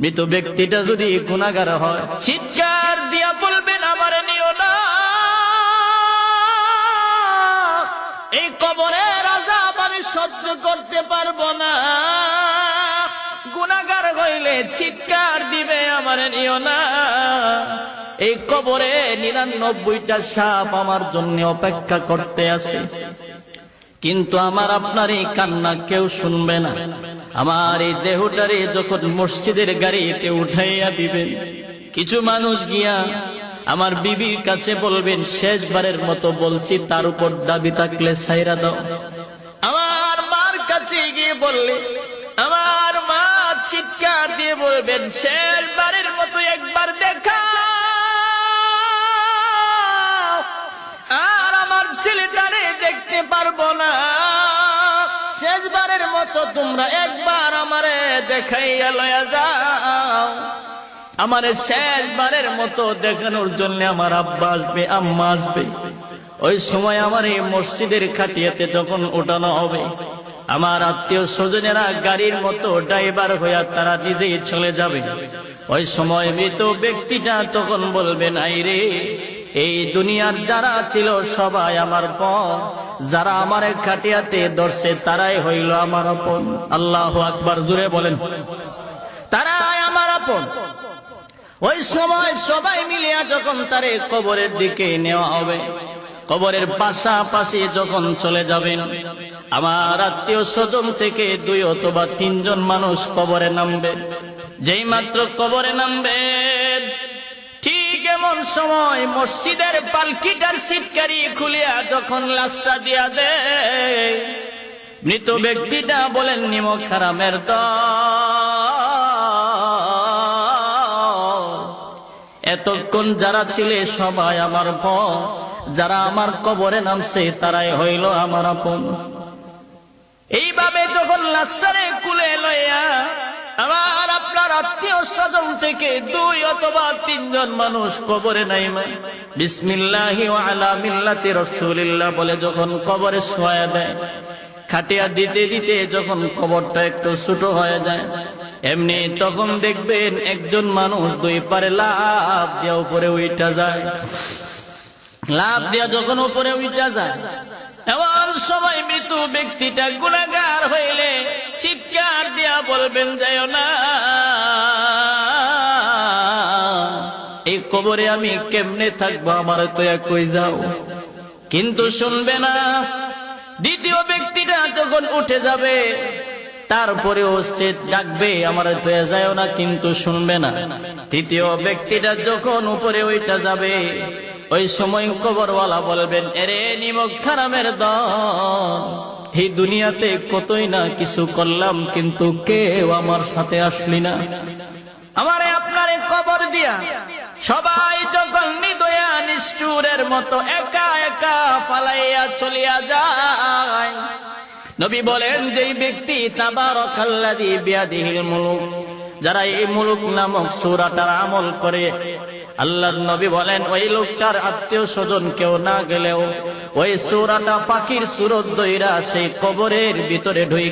মৃত ব্যক্তিটা যদি গুনাহগার হয়, চিৎকার দিয়া বলবেন আমারে নিও না, এই কবরের আযাব আমি সহ্য করতে পারবো না। গুনাহগার হইলে চিৎকার দিবে আমারে নিও না, এই কবরে 99টা সাপ আমার জন্য অপেক্ষা করতে আছে। কিন্তু আমার আপনার এই কান্না কেউ শুনবে না। আমার এই দেহটারে যখন মসজিদের গাড়িতে উঠাইয়া দিবেন, কিছু মানুষ গিয়া আমার বিবির কাছে বলবেন, শেষবারের মতো বলছি, তার উপর দাবি থাকলে ছাইরা দাও। আমার মার কাছে গিয়ে বললে আমার মা চিৎকার দিয়ে বলবেন, শেষবারের মতো একবার দেখা, আর আমার ছেলেটারে দেখতে পারবো না, শেষবারের মতো তোমরা একবার আমারে দেখাইয়া লয়া যাও। আমারে শেষবারের মতো দেখানোর জন্য আমার আব্বা আসবে, আম্মা আসবে। ওই সময় আমার এই মসজিদের খাটিয়াতে যখন উঠানো হবে, আমার আত্মীয় স্বজনেরা গাড়ির মতো ড্রাইভার হইয়া তারা নিজেই চলে যাবে। ওই সময় মৃত ব্যক্তিটা তখন বলবেন, আইরে এই দুনিয়ার যারা ছিল সবাই আমার পর, যারা আমার খাটিয়াতে ধরছে তারাই হইল আমার আপন। আল্লাহু আকবার, জোরে বলেন, তারাই আমার আপন। ওই সময় সবাই মিলিয়া যখন তারে কবরের দিকে নেওয়া হবে, কবরের পাশাপাশি যখন চলে যাবেন, আমার আত্মীয় স্বজন থেকে 2 অথবা 3 জন মানুষ কবরে নামবে। যেই মাত্র কবরে নামবে, ঠিক এমন সময় মসজিদের পালকিটার সিটকারি খুলিয়া যখন লাশটা দিয়া দেয়, মৃত ব্যক্তিটা বলেন, নিমক হারামের দল, এতক্ষণ যারা ছিলে সবাই আমার পর, যারা আমার কবরে নামছে তারাই হইল আমার আপন। এইভাবে যখন লাশটারে কুলে লইয়া আমার আপনার আত্মীয় স্বজন থেকে 2 অথবা 3 জন মানুষ কবরে নাইমা বিসমিল্লাহি ওয়া আলা মিল্লাতি রাসূলিল্লাহ বলে যখন কবরে শোয়া দেয়, খাটিয়া দিতে দিতে যখন কবরটা একটু ছোট হয়ে যায়, এমনি তখন দেখবেন একজন মানুষ 2 পারে লাফ দিয়া উপরে উঠা যায়। লাফ দিয়া যখন উপরে উঠা যায়, এমন সময় মৃত ব্যক্তিটা গুনাহগার হইলে চিৎকার দিয়া বলবেন, যাইও না, এই কবরে আমি কেমনে থাকবো, আমার তো কই যাও। কিন্তু শুনবে না। দ্বিতীয় ব্যক্তিটা যখন উঠে যাবে, তারপরেও সে ডাকবে, আমার তো যাইও না, কিন্তু শুনবে না। তৃতীয় ব্যক্তিটা যখন উপরে উঠে যাবে, ওই সময় কবরওয়ালা বলবেন, এরে নিমক হারামের দল, এই দুনিয়াতে কতই না কিছু করলাম, কিন্তু কেউ আমার সাথে আসলি না। আমারে আপনারে কবর দিয়া সবাই যখন নিদয়া নিষ্ঠুরের মতো একা একা ফালাইয়া চলিয়া যায়, নবী বলেন, যেই ব্যক্তি তাবারাকাল্লাযী বিয়াদিহিল মুলুক, যারা এই মুলুক নামক সূরাটার আমল করে, আল্লাহর নবী বলেন ওই লোকটার আত্মীয় স্বজন কেউ না গেলেও ওই সূরাটা পাখির সূরত ধইরা সেই কবরের ভিতরে ঢুকে